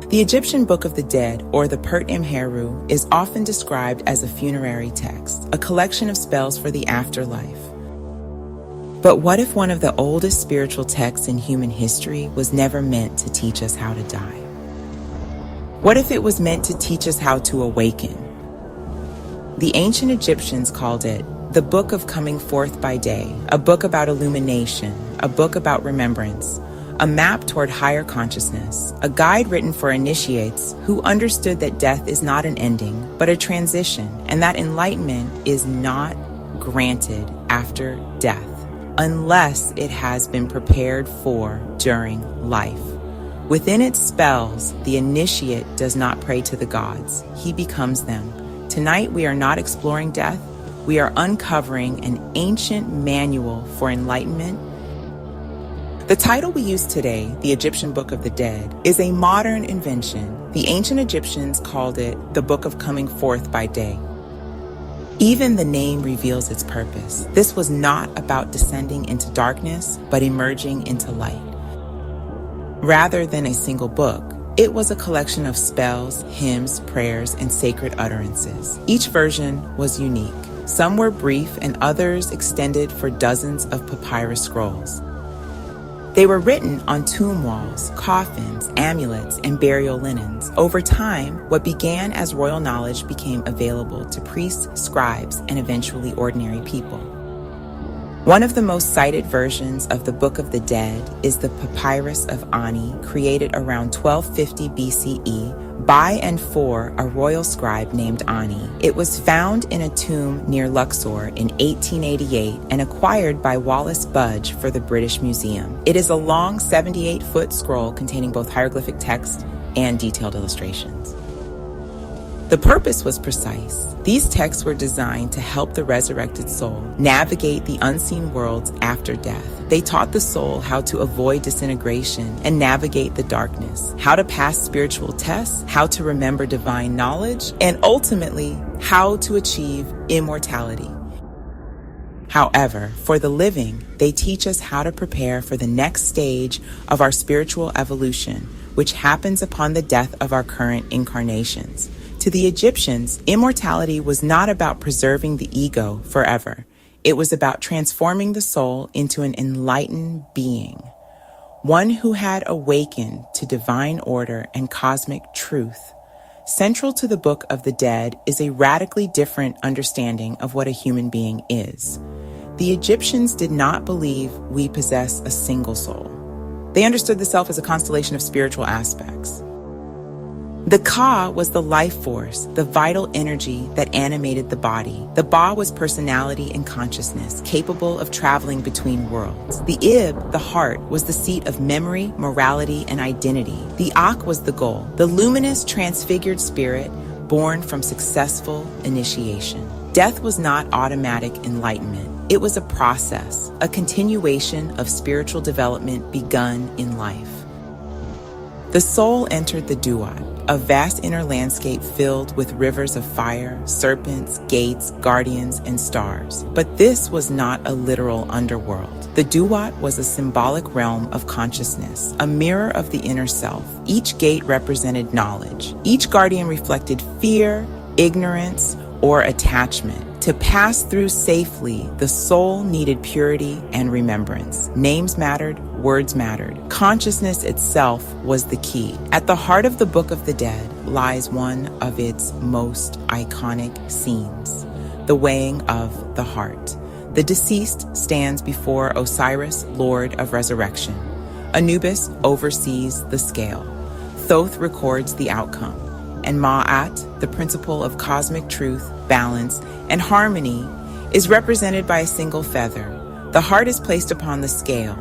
The Egyptian Book of the Dead, or the Pert Imheru, is often described as a funerary text, a collection of spells for the afterlife. But what if one of the oldest spiritual texts in human history was never meant to teach us how to die? What if it was meant to teach us how to awaken? The ancient Egyptians called it the Book of Coming Forth by Day, a book about illumination, a book about remembrance, a map toward higher consciousness, a guide written for initiates who understood that death is not an ending, but a transition, and that enlightenment is not granted after death, unless it has been prepared for during life. Within its spells, the initiate does not pray to the gods, he becomes them. Tonight we are not exploring death, we are uncovering an ancient manual for enlightenment. The title we use today, the Egyptian Book of the Dead, is a modern invention. The ancient Egyptians called it the Book of Coming Forth by Day. Even the name reveals its purpose. This was not about descending into darkness, but emerging into light. Rather than a single book, it was a collection of spells, hymns, prayers, and sacred utterances. Each version was unique. Some were brief and others extended for dozens of papyrus scrolls. They were written on tomb walls, coffins, amulets, and burial linens. Over time, what began as royal knowledge became available to priests, scribes, and eventually ordinary people. One of the most cited versions of the Book of the Dead is the Papyrus of Ani, created around 1250 BCE by and for a royal scribe named Ani. It was found in a tomb near Luxor in 1888 and acquired by Wallace Budge for the British Museum. It is a long 78-foot scroll containing both hieroglyphic text and detailed illustrations. The purpose was precise. These texts were designed to help the resurrected soul navigate the unseen worlds after death. They taught the soul how to avoid disintegration and navigate the darkness, how to pass spiritual tests, how to remember divine knowledge, and ultimately, how to achieve immortality. However, for the living, they teach us how to prepare for the next stage of our spiritual evolution, which happens upon the death of our current incarnations. To the Egyptians, immortality was not about preserving the ego forever. It was about transforming the soul into an enlightened being, one who had awakened to divine order and cosmic truth. Central to the Book of the Dead is a radically different understanding of what a human being is. The Egyptians did not believe we possess a single soul. They understood the self as a constellation of spiritual aspects. The Ka was the life force, the vital energy that animated the body. The Ba was personality and consciousness, capable of traveling between worlds. The Ib, the heart, was the seat of memory, morality, and identity. The Ak was the goal, the luminous, transfigured spirit born from successful initiation. Death was not automatic enlightenment. It was a process, a continuation of spiritual development begun in life. The soul entered the Duat, a vast inner landscape filled with rivers of fire, serpents, gates, guardians, and stars. But this was not a literal underworld. The Duat was a symbolic realm of consciousness, a mirror of the inner self. Each gate represented knowledge. Each guardian reflected fear, ignorance, or attachment. To pass through safely, the soul needed purity and remembrance. Names mattered, words mattered. Consciousness itself was the key. At the heart of the Book of the Dead lies one of its most iconic scenes, the weighing of the heart. The deceased stands before Osiris, Lord of Resurrection. Anubis oversees the scale. Thoth records the outcome. And Ma'at, the principle of cosmic truth, balance, and harmony, is represented by a single feather. The heart is placed upon the scale,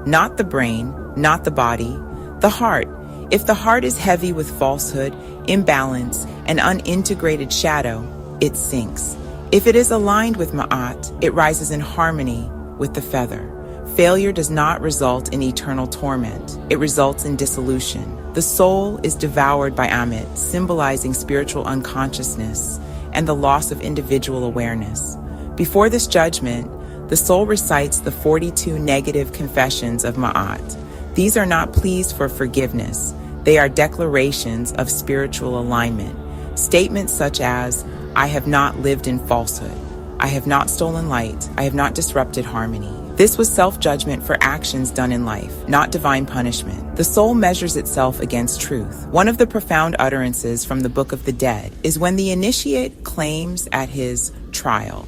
not the brain, not the body, the heart. If the heart is heavy with falsehood, imbalance, and unintegrated shadow, it sinks. If it is aligned with Ma'at, it rises in harmony with the feather. Failure does not result in eternal torment. It results in dissolution. The soul is devoured by Amit, symbolizing spiritual unconsciousness and the loss of individual awareness. Before this judgment, the soul recites the 42 negative confessions of Ma'at. These are not pleas for forgiveness. They are declarations of spiritual alignment. Statements such as, I have not lived in falsehood. I have not stolen light. I have not disrupted harmony. This was self-judgment for actions done in life, not divine punishment. The soul measures itself against truth. One of the profound utterances from the Book of the Dead is when the initiate claims at his trial,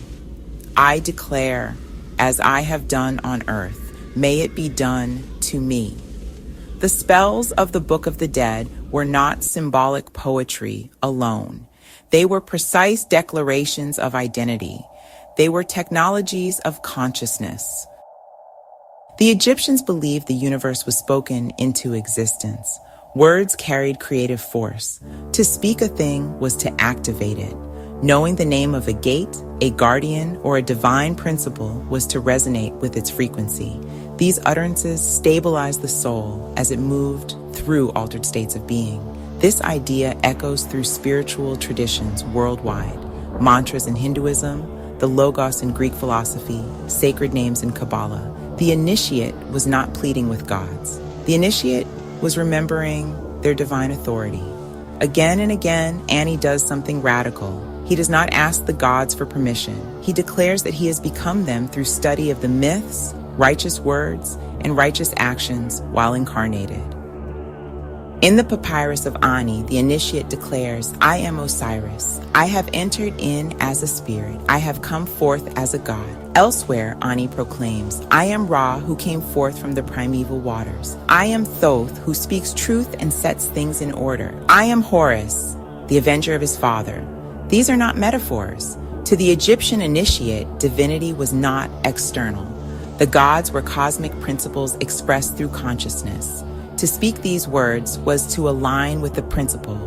I declare, as I have done on earth, may it be done to me. The spells of the Book of the Dead were not symbolic poetry alone. They were precise declarations of identity. They were technologies of consciousness. The Egyptians believed the universe was spoken into existence. Words carried creative force. To speak a thing was to activate it. Knowing the name of a gate, a guardian, or a divine principle was to resonate with its frequency. These utterances stabilized the soul as it moved through altered states of being. This idea echoes through spiritual traditions worldwide. Mantras in Hinduism, the Logos in Greek philosophy, sacred names in Kabbalah. The initiate was not pleading with gods. The initiate was remembering their divine authority. Again and again, Ani does something radical. He does not ask the gods for permission. He declares that he has become them through study of the myths, righteous words, and righteous actions while incarnated. In the Papyrus of Ani, the initiate declares, I am Osiris. I have entered in as a spirit. I have come forth as a god. Elsewhere, Ani proclaims, I am Ra, who came forth from the primeval waters. I am Thoth, who speaks truth and sets things in order. I am Horus, the avenger of his father. These are not metaphors. To the Egyptian initiate, divinity was not external. The gods were cosmic principles expressed through consciousness. To speak these words was to align with the principle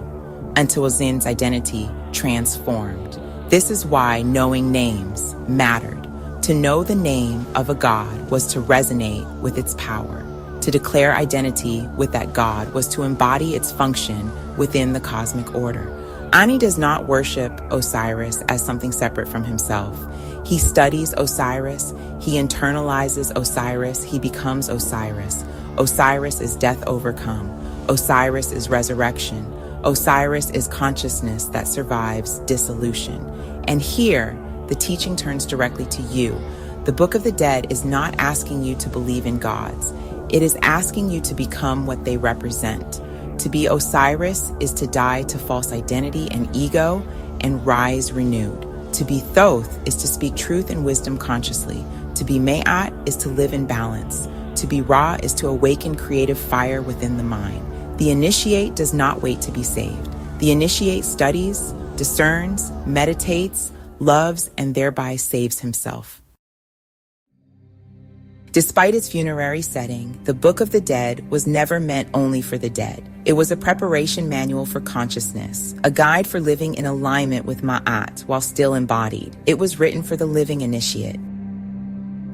until Zin's identity transformed. This is why knowing names mattered. To know the name of a god was to resonate with its power. To declare identity with that god was to embody its function within the cosmic order. Ani does not worship Osiris as something separate from himself. He studies Osiris, he internalizes Osiris, he becomes Osiris. Osiris is death overcome. Osiris is resurrection. Osiris is consciousness that survives dissolution. And here, the teaching turns directly to you. The Book of the Dead is not asking you to believe in gods. It is asking you to become what they represent. To be Osiris is to die to false identity and ego and rise renewed. To be Thoth is to speak truth and wisdom consciously. To be Ma'at is to live in balance. To be Ra is to awaken creative fire within the mind. The initiate does not wait to be saved. The initiate studies, discerns, meditates, loves, and thereby saves himself. Despite its funerary setting, the Book of the Dead was never meant only for the dead. It was a preparation manual for consciousness, a guide for living in alignment with Ma'at while still embodied. It was written for the living initiate.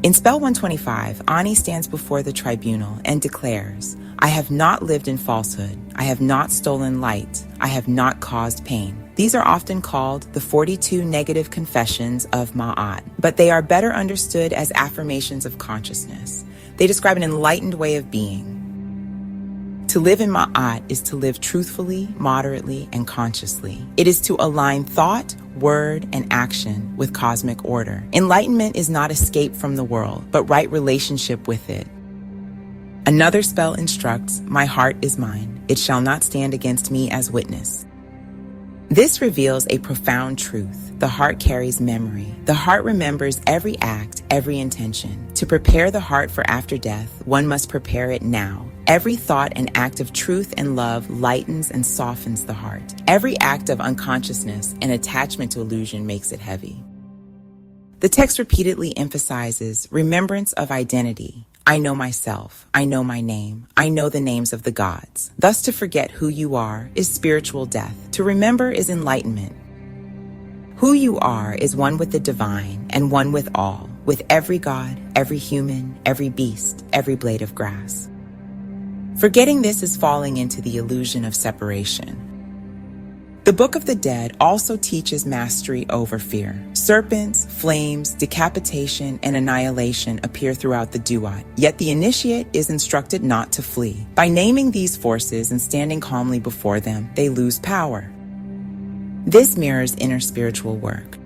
In Spell 125, Ani stands before the tribunal and declares, I have not lived in falsehood. I have not stolen light. I have not caused pain. These are often called the 42 negative confessions of Ma'at, but they are better understood as affirmations of consciousness. They describe an enlightened way of being. To live in Ma'at is to live truthfully, moderately, and consciously. It is to align thought, word, and action with cosmic order. Enlightenment is not escape from the world, but right relationship with it. Another spell instructs, my heart is mine. It shall not stand against me as witness. This reveals a profound truth. The heart carries memory. The heart remembers every act, every intention. To prepare the heart for after death, one must prepare it now. Every thought and act of truth and love lightens and softens the heart. Every act of unconsciousness and attachment to illusion makes it heavy. The text repeatedly emphasizes remembrance of identity. I know myself. I know my name. I know the names of the gods. Thus, to forget who you are is spiritual death. To remember is enlightenment. Who you are is one with the divine and one with all, with every god, every human, every beast, every blade of grass. Forgetting this is falling into the illusion of separation. The Book of the Dead also teaches mastery over fear. Serpents, flames, decapitation, and annihilation appear throughout the duat, yet the initiate is instructed not to flee. By naming these forces and standing calmly before them, they lose power. This mirrors inner spiritual work.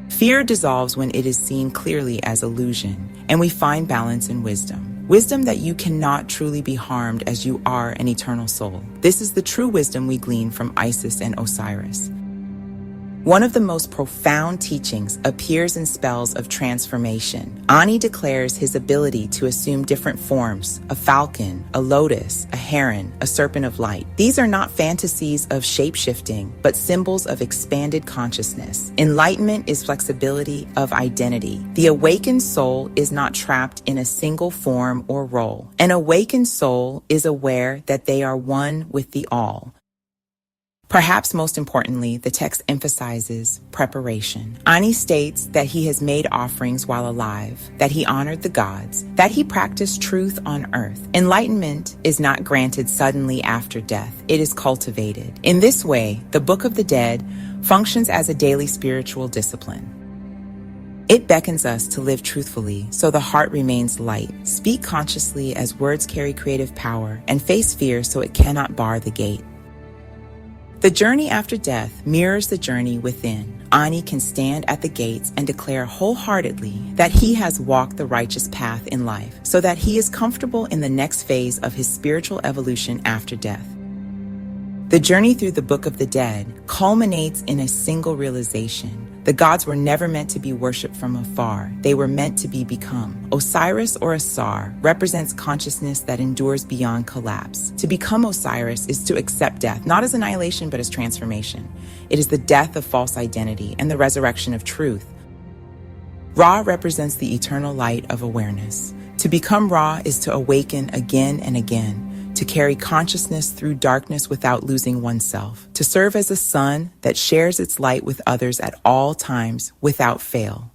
Fear dissolves when it is seen clearly as illusion, and we find balance in wisdom. Wisdom that you cannot truly be harmed as you are an eternal soul. This is the true wisdom we glean from Isis and Osiris. One of the most profound teachings appears in spells of transformation. Ani declares his ability to assume different forms: a falcon, a lotus, a heron, a serpent of light. These are not fantasies of shape-shifting, but symbols of expanded consciousness. Enlightenment is flexibility of identity. The awakened soul is not trapped in a single form or role. An awakened soul is aware that they are one with the all. Perhaps most importantly, the text emphasizes preparation. Ani states that he has made offerings while alive, that he honored the gods, that he practiced truth on earth. Enlightenment is not granted suddenly after death. It is cultivated. In this way, the Book of the Dead functions as a daily spiritual discipline. It beckons us to live truthfully so the heart remains light, speak consciously as words carry creative power, and face fear so it cannot bar the gate. The journey after death mirrors the journey within. Ani can stand at the gates and declare wholeheartedly that he has walked the righteous path in life, so that he is comfortable in the next phase of his spiritual evolution after death. The journey through the Book of the Dead culminates in a single realization. The gods were never meant to be worshipped from afar. They were meant to be become. Osiris, or Asar, represents consciousness that endures beyond collapse. To become Osiris is to accept death, not as annihilation, but as transformation. It is the death of false identity and the resurrection of truth. Ra represents the eternal light of awareness. To become Ra is to awaken again and again, to carry consciousness through darkness without losing oneself, to serve as a sun that shares its light with others at all times without fail.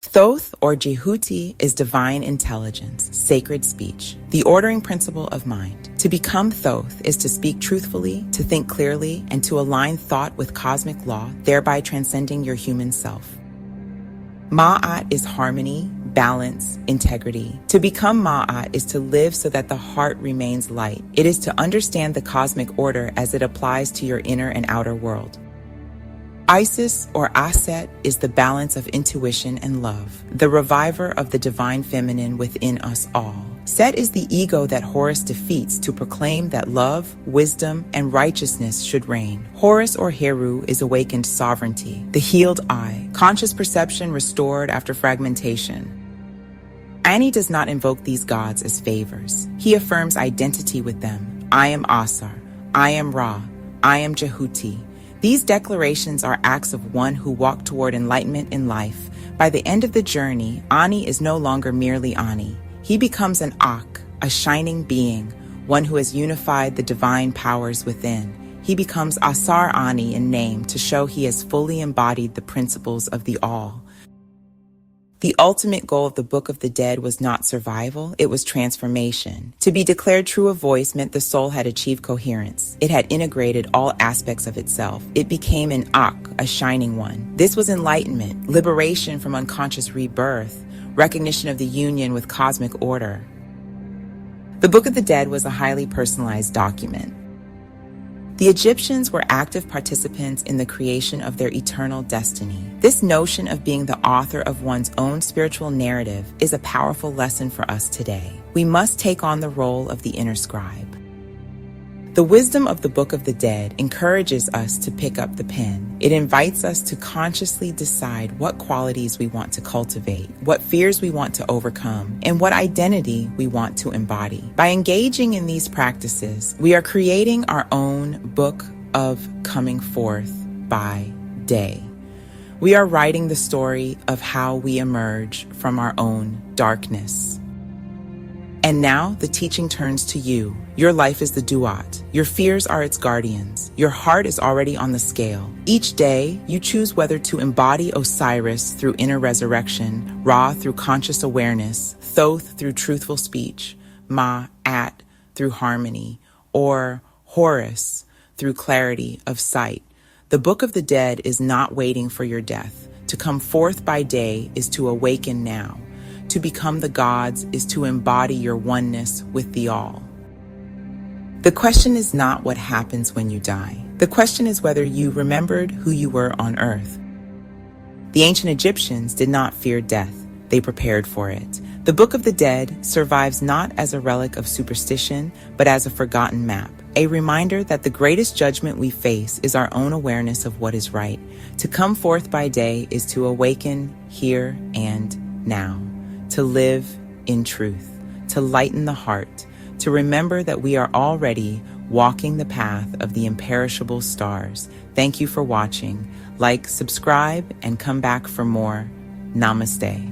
Thoth, or Jehuti, is divine intelligence, sacred speech, the ordering principle of mind. To become Thoth is to speak truthfully, to think clearly, and to align thought with cosmic law, thereby transcending your human self. Ma'at is harmony, balance, integrity. To become Ma'at is to live so that the heart remains light. It is to understand the cosmic order as it applies to your inner and outer world. Isis, or Aset, is the balance of intuition and love, the reviver of the divine feminine within us all. Set is the ego that Horus defeats to proclaim that love, wisdom, and righteousness should reign. Horus, or Heru, is awakened sovereignty, the healed eye, conscious perception restored after fragmentation. Ani does not invoke these gods as favors. He affirms identity with them. I am Asar. I am Ra. I am Jehuti. These declarations are acts of one who walked toward enlightenment in life. By the end of the journey, Ani is no longer merely Ani. He becomes an Ak, a shining being, one who has unified the divine powers within. He becomes Asar Ani in name to show he has fully embodied the principles of the All. The ultimate goal of the Book of the Dead was not survival, it was transformation. To be declared true of voice meant the soul had achieved coherence. It had integrated all aspects of itself. It became an Ak, a shining one. This was enlightenment, liberation from unconscious rebirth, recognition of the union with cosmic order. The Book of the Dead was a highly personalized document. The Egyptians were active participants in the creation of their eternal destiny. This notion of being the author of one's own spiritual narrative is a powerful lesson for us today. We must take on the role of the inner scribe. The wisdom of the Book of the Dead encourages us to pick up the pen. It invites us to consciously decide what qualities we want to cultivate, what fears we want to overcome, and what identity we want to embody. By engaging in these practices, we are creating our own book of coming forth by day. We are writing the story of how we emerge from our own darkness. And now the teaching turns to you. Your life is the duat. Your fears are its guardians. Your heart is already on the scale. Each day, you choose whether to embody Osiris through inner resurrection, Ra through conscious awareness, Thoth through truthful speech, Ma'at through harmony, or Horus through clarity of sight. The Book of the Dead is not waiting for your death. To come forth by day is to awaken now. To become the gods is to embody your oneness with the all. The question is not what happens when you die. The question is whether you remembered who you were on earth. The ancient Egyptians did not fear death. They prepared for it. The Book of the Dead survives not as a relic of superstition, but as a forgotten map, a reminder that the greatest judgment we face is our own awareness of what is right. To come forth by day is to awaken here and now, to live in truth, to lighten the heart, to remember that we are already walking the path of the imperishable stars. Thank you for watching. Like, subscribe, and come back for more. Namaste.